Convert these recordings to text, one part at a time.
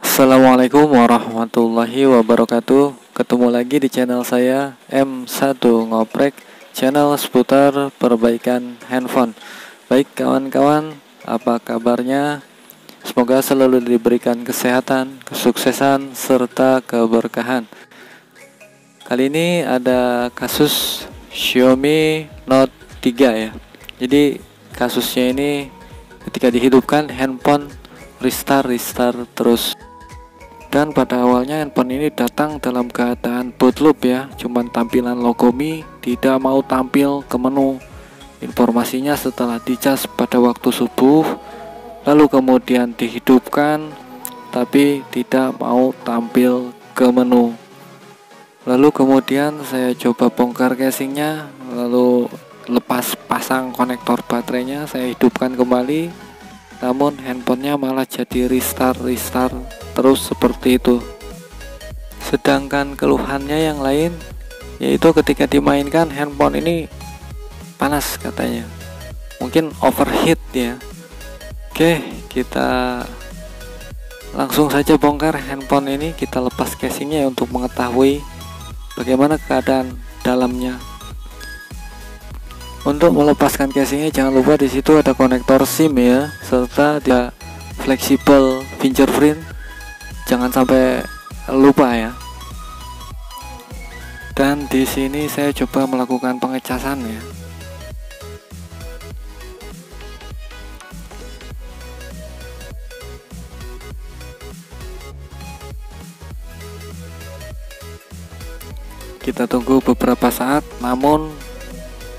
Assalamualaikum warahmatullahi wabarakatuh. Ketemu lagi di channel saya M1 Ngoprek, channel seputar perbaikan handphone. Baik kawan-kawan, apa kabarnya? Semoga selalu diberikan kesehatan, kesuksesan, serta keberkahan. Kali ini ada kasus Xiaomi Note 3 ya. Jadi kasusnya ini ketika dihidupkan handphone restart terus. Dan pada awalnya handphone ini datang dalam keadaan boot loop ya, cuman tampilan logo Mi, tidak mau tampil ke menu. Informasinya setelah dicas pada waktu subuh, lalu kemudian dihidupkan tapi tidak mau tampil ke menu. Lalu kemudian saya coba bongkar casingnya, lalu lepas pasang konektor baterainya, saya hidupkan kembali, namun handphonenya malah jadi restart terus seperti itu. Sedangkan keluhannya yang lain yaitu ketika dimainkan handphone ini panas katanya, mungkin overheat ya. Oke, kita langsung saja bongkar handphone ini, kita lepas casingnya untuk mengetahui bagaimana keadaan dalamnya. Untuk melepaskan casingnya jangan lupa di situ ada konektor SIM ya, serta dia fleksibel fingerprint. Jangan sampai lupa ya. Dan di sini saya coba melakukan pengecasan ya. Kita tunggu beberapa saat, namun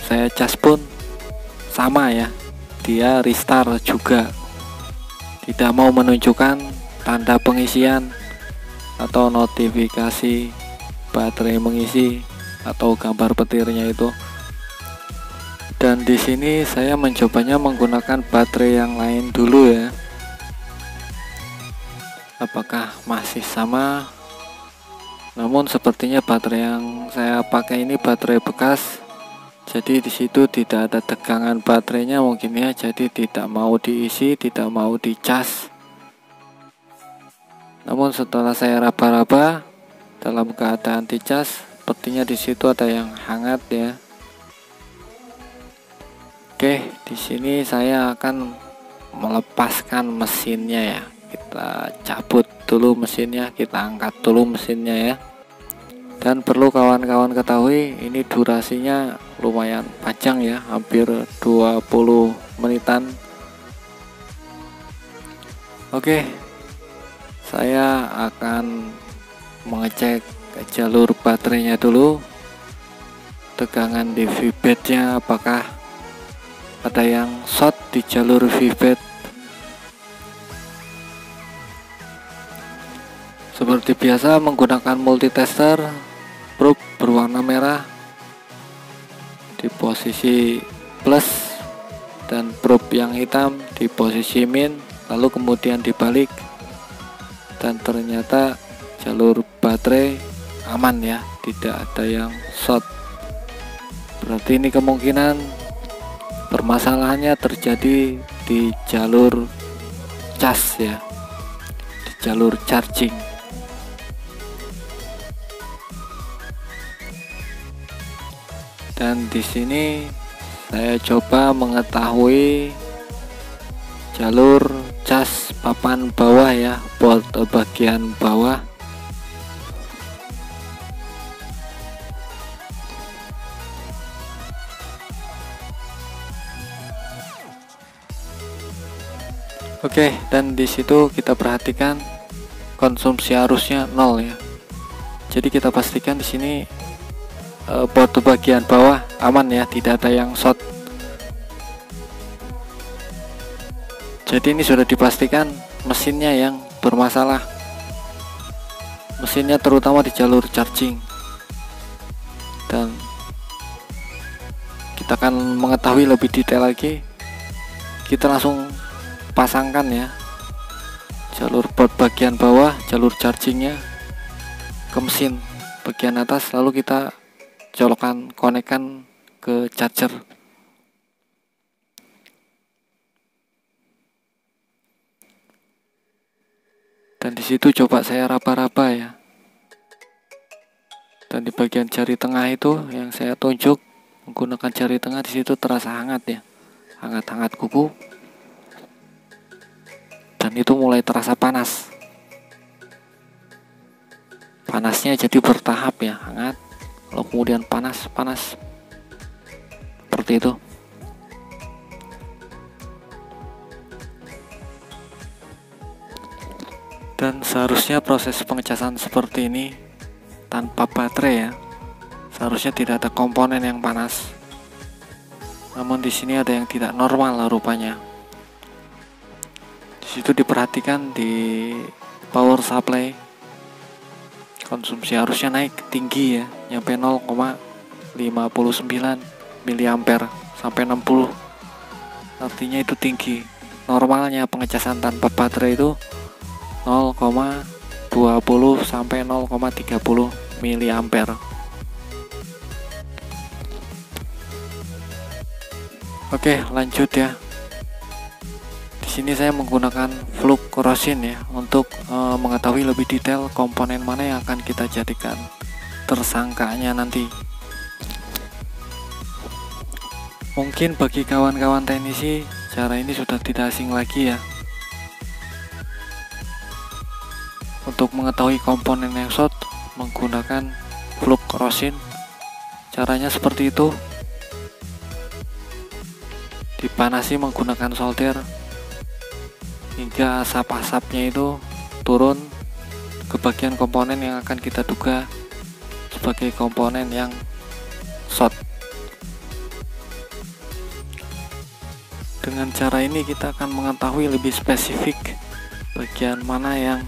saya cas pun sama ya, dia restart juga, tidak mau menunjukkan tanda pengisian atau notifikasi baterai mengisi atau gambar petirnya itu. Dan di sini saya mencobanya menggunakan baterai yang lain dulu ya, apakah masih sama. Namun sepertinya baterai yang saya pakai ini baterai bekas, jadi di situ tidak ada tegangan baterainya mungkin ya, jadi tidak mau diisi, tidak mau dicas. Namun setelah saya raba-raba dalam keadaan dicas, sepertinya di situ ada yang hangat ya. Oke, di sini saya akan melepaskan mesinnya ya. Kita cabut dulu mesinnya, kita angkat dulu mesinnya ya. Dan perlu kawan-kawan ketahui, ini durasinya lumayan panjang ya, hampir 20 menitan. Oke, saya akan mengecek jalur baterainya dulu, tegangan di VBAT-nya apakah ada yang short di jalur VBAT. Seperti biasa menggunakan multitester, probe berwarna merah di posisi plus dan probe yang hitam di posisi min, lalu kemudian dibalik, dan ternyata jalur baterai aman ya, tidak ada yang short. Berarti ini kemungkinan permasalahannya terjadi di jalur cas ya, di jalur charging. Dan di sini saya coba mengetahui jalur cas papan bawah ya, port bagian bawah. Oke, dan di situ kita perhatikan konsumsi arusnya 0 ya. Jadi kita pastikan di sini port bagian bawah aman ya, tidak ada yang short. Jadi ini sudah dipastikan mesinnya yang bermasalah, mesinnya terutama di jalur charging. Dan kita akan mengetahui lebih detail lagi, kita langsung pasangkan ya jalur port bagian bawah, jalur chargingnya ke mesin bagian atas, lalu kita colokan konekkan ke charger. Dan di situ coba saya raba-raba ya. Dan di bagian jari tengah itu yang saya tunjuk menggunakan jari tengah, di situ terasa hangat ya. Hangat-hangat kuku. Dan itu mulai terasa panas. Panasnya jadi bertahap ya, hangat, lalu kemudian panas seperti itu. Dan seharusnya proses pengecasan seperti ini tanpa baterai ya. Seharusnya tidak ada komponen yang panas. Namun di sini ada yang tidak normal lah rupanya. Di situ diperhatikan di power supply konsumsi harusnya naik tinggi ya, nyampe 0,59 mA sampai 60. Artinya itu tinggi. Normalnya pengecasan tanpa baterai itu 0,20 sampai 0,30 mA. Oke, lanjut ya. Di sini saya menggunakan flux rosin ya untuk mengetahui lebih detail komponen mana yang akan kita jadikan tersangkanya nanti. Mungkin bagi kawan-kawan teknisi cara ini sudah tidak asing lagi ya. Untuk mengetahui komponen yang short menggunakan flux rosin, caranya seperti itu. Dipanasi menggunakan solder hingga asap-asapnya itu turun ke bagian komponen yang akan kita duga sebagai komponen yang short. Dengan cara ini kita akan mengetahui lebih spesifik bagian mana yang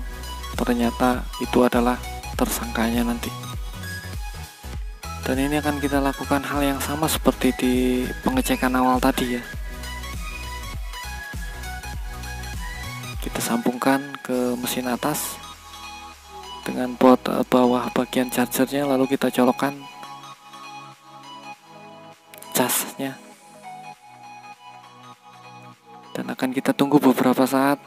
ternyata itu adalah tersangkanya nanti. Dan ini akan kita lakukan hal yang sama seperti di pengecekan awal tadi ya. Kita sambungkan ke mesin atas dengan port bawah bagian chargernya, lalu kita colokkan casnya dan akan kita tunggu beberapa saat.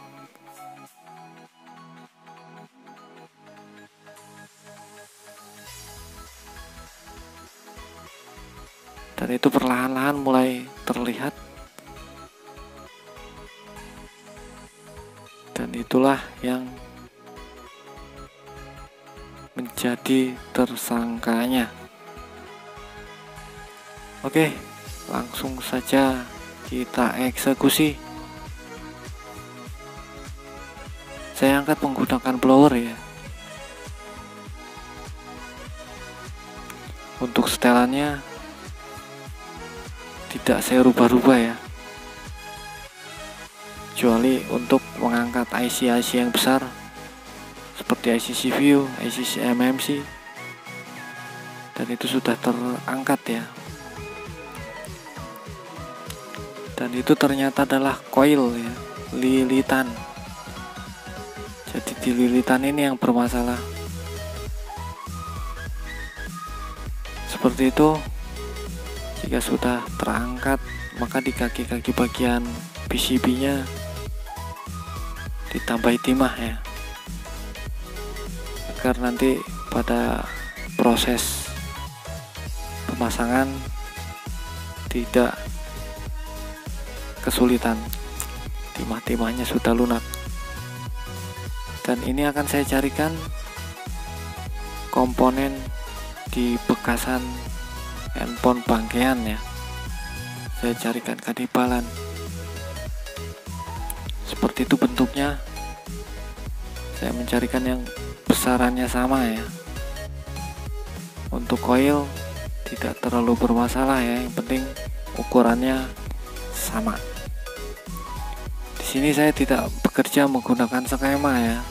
Dan itu perlahan-lahan mulai terlihat. Dan itulah yang menjadi tersangkanya. Oke, langsung saja kita eksekusi. Saya angkat menggunakan blower ya. Untuk setelannya tidak saya rubah-rubah ya, kecuali untuk mengangkat IC-IC yang besar seperti IC CPU, IC MMC, dan itu sudah terangkat ya. Dan itu ternyata adalah coil ya, lilitan. Jadi di lilitan ini yang bermasalah. Seperti itu. Jika sudah terangkat, maka di kaki-kaki bagian PCB-nya ditambahi timah ya, agar nanti pada proses pemasangan tidak kesulitan. Timah-timahnya sudah lunak. Dan ini akan saya carikan komponen di bekasan handphone bangkean ya. Saya carikan kadibalan seperti itu bentuknya. Saya mencarikan yang besarannya sama ya. Untuk coil tidak terlalu bermasalah ya, yang penting ukurannya sama. Di sini saya tidak bekerja menggunakan skema ya.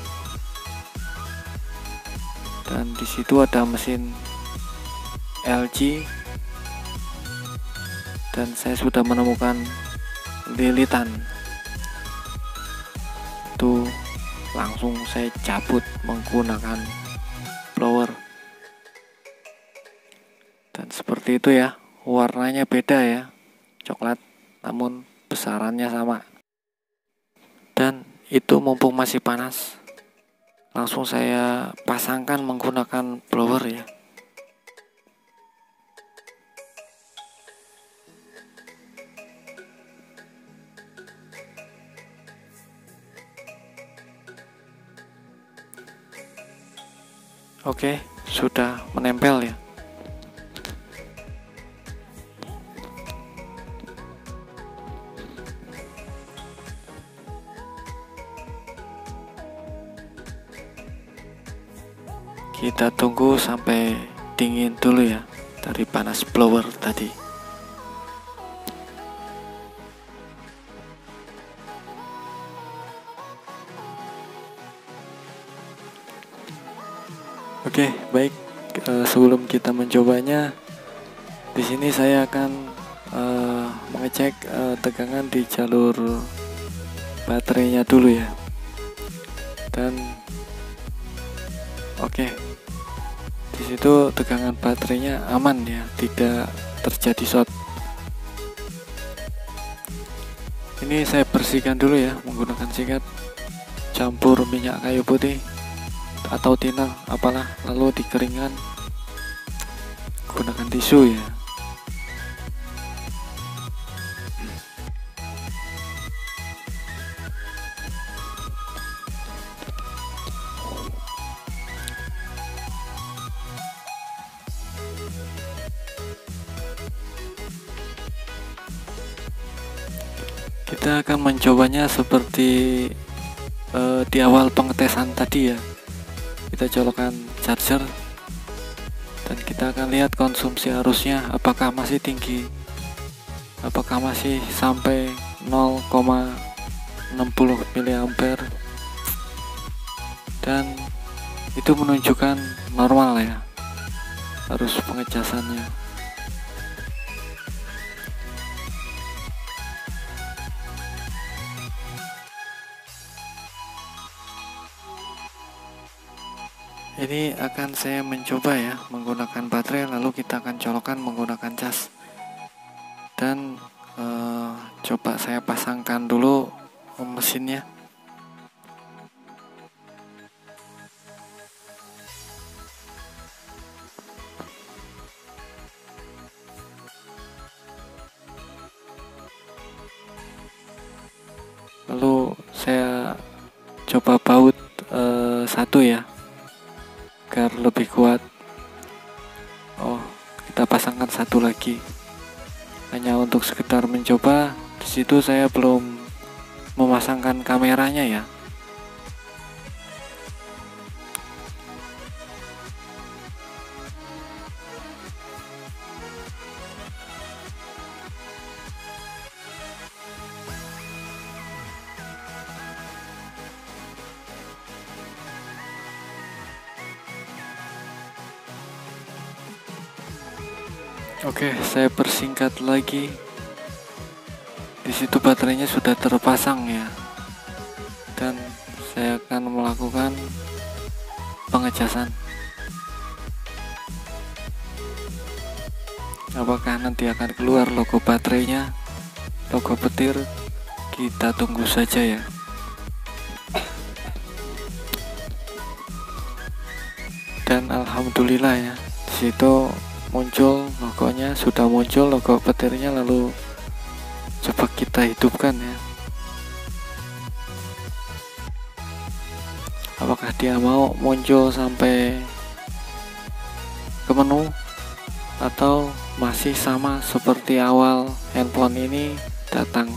Dan di situ ada mesin LG. Dan saya sudah menemukan lilitan. Itu langsung saya cabut menggunakan blower. Dan seperti itu ya warnanya beda ya, coklat, namun besarannya sama. Dan itu mumpung masih panas, langsung saya pasangkan menggunakan blower ya. Oke, sudah menempel ya. Kita tunggu sampai dingin dulu ya dari panas blower tadi. Oke, baik. Sebelum kita mencobanya, di sini saya akan mengecek tegangan di jalur baterainya dulu ya. Dan oke, di situ tegangan baterainya aman ya, tidak terjadi short. Ini saya bersihkan dulu ya menggunakan sikat, campur minyak kayu putih atau thinner apalah, lalu dikeringkan gunakan tisu ya. Kita akan mencobanya seperti di awal pengetesan tadi ya. Kita colokkan charger dan kita akan lihat konsumsi arusnya apakah masih tinggi, apakah masih sampai 0,60 mA, dan itu menunjukkan normal ya arus pengecasannya. Ini akan saya mencoba ya menggunakan baterai, lalu kita akan colokkan menggunakan cas. Dan coba saya pasangkan dulu mesinnya. Lalu saya coba baut satu ya, agar lebih kuat. Oh, kita pasangkan satu lagi hanya untuk sekedar mencoba. Di situ saya belum memasangkan kameranya ya. Oke, saya persingkat lagi. Di situ baterainya sudah terpasang ya. Dan saya akan melakukan pengecasan. Apakah nanti akan keluar logo baterainya, logo petir? Kita tunggu saja ya. Dan alhamdulillah ya, di situ muncul logonya, sudah muncul logo petirnya. Lalu coba kita hidupkan ya, apakah dia mau muncul sampai ke menu atau masih sama seperti awal handphone ini datang.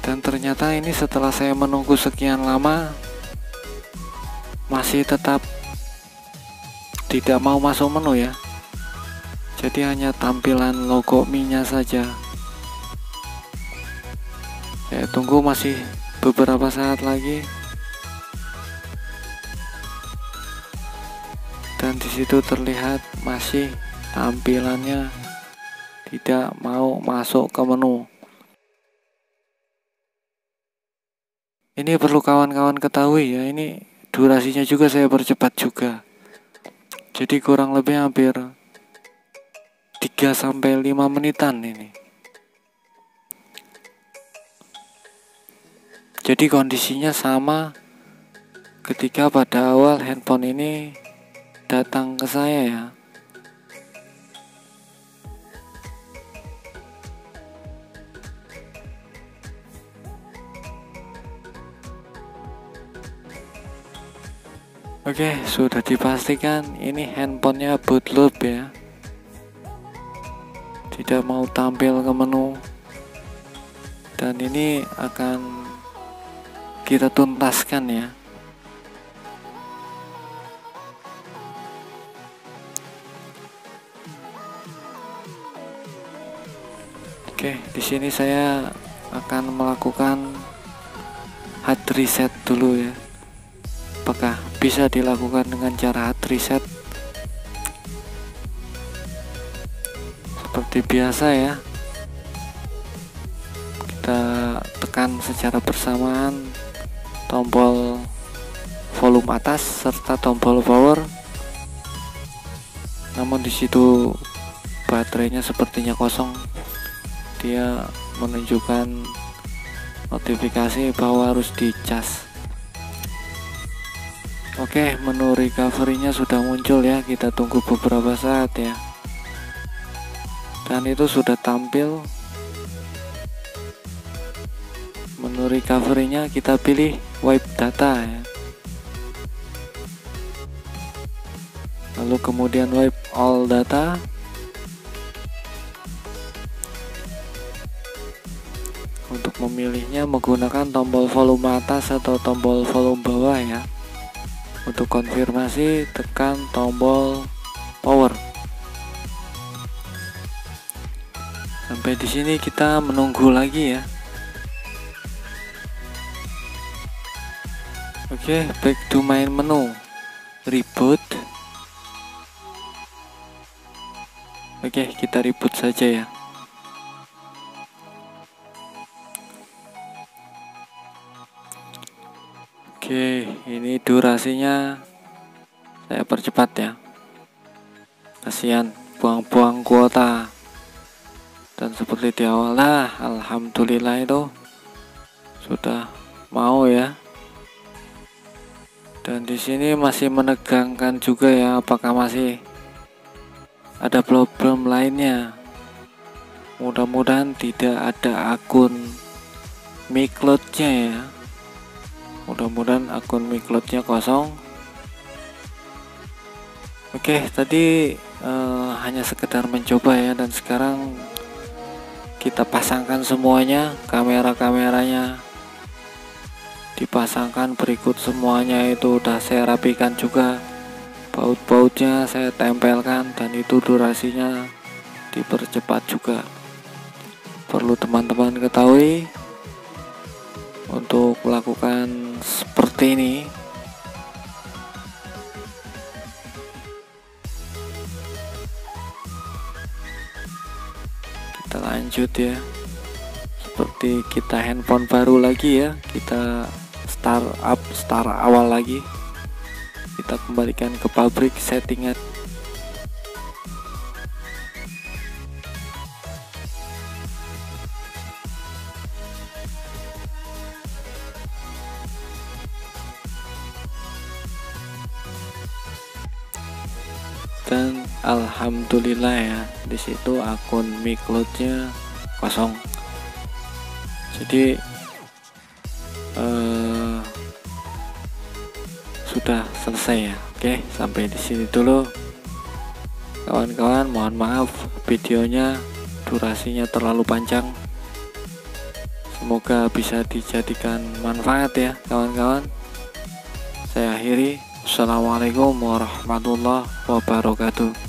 Dan ternyata ini setelah saya menunggu sekian lama masih tetap tidak mau masuk menu ya. Jadi hanya tampilan logo Mi-nya saja. Saya tunggu masih beberapa saat lagi. Dan di situ terlihat masih tampilannya tidak mau masuk ke menu. Ini perlu kawan-kawan ketahui ya, ini durasinya juga saya percepat juga. Jadi kurang lebih hampir 3-5 menitan ini. Jadi kondisinya sama ketika pada awal handphone ini datang ke saya ya. Oke, sudah dipastikan ini handphonenya boot loop ya. Tidak mau tampil ke menu. Dan ini akan kita tuntaskan ya. Oke, di sini saya akan melakukan hard reset dulu ya. Apakah bisa dilakukan dengan cara hard reset? Seperti biasa ya, kita tekan secara bersamaan tombol volume atas serta tombol power. Namun di situ baterainya sepertinya kosong. Dia menunjukkan notifikasi bahwa harus dicas. Oke, menu recovery-nya sudah muncul ya. Kita tunggu beberapa saat ya. Dan itu sudah tampil. Menu recovery-nya kita pilih wipe data ya. Lalu kemudian wipe all data. Untuk memilihnya menggunakan tombol volume atas atau tombol volume bawah ya. Untuk konfirmasi tekan tombol power. Sampai di sini kita menunggu lagi ya. Oke, back to main menu. Reboot. Oke, kita reboot saja ya. Oke, ini durasinya saya percepat ya. Kasihan buang-buang kuota. Dan seperti di awal lah, alhamdulillah itu sudah mau ya. Dan di sini masih menegangkan juga ya, apakah masih ada problem lainnya. Mudah-mudahan tidak ada akun MiCloud-nya ya. Mudah-mudahan akun MiCloud-nya kosong. Oke, tadi hanya sekedar mencoba ya, dan sekarang kita pasangkan semuanya, kamera-kameranya dipasangkan, berikut semuanya itu udah saya rapikan juga, baut-bautnya saya tempelkan, dan itu durasinya dipercepat juga. Perlu teman-teman ketahui, untuk melakukan seperti ini kita lanjut ya, seperti kita handphone baru lagi ya, kita start awal lagi, kita kembalikan ke pabrik settingan. Dan alhamdulillah ya, di situ akun MiCloud-nya kosong. Jadi sudah selesai ya. Oke, sampai di sini dulu kawan-kawan. Mohon maaf videonya durasinya terlalu panjang. Semoga bisa dijadikan manfaat ya kawan-kawan. Saya akhiri. Assalamualaikum warahmatullahi wabarakatuh.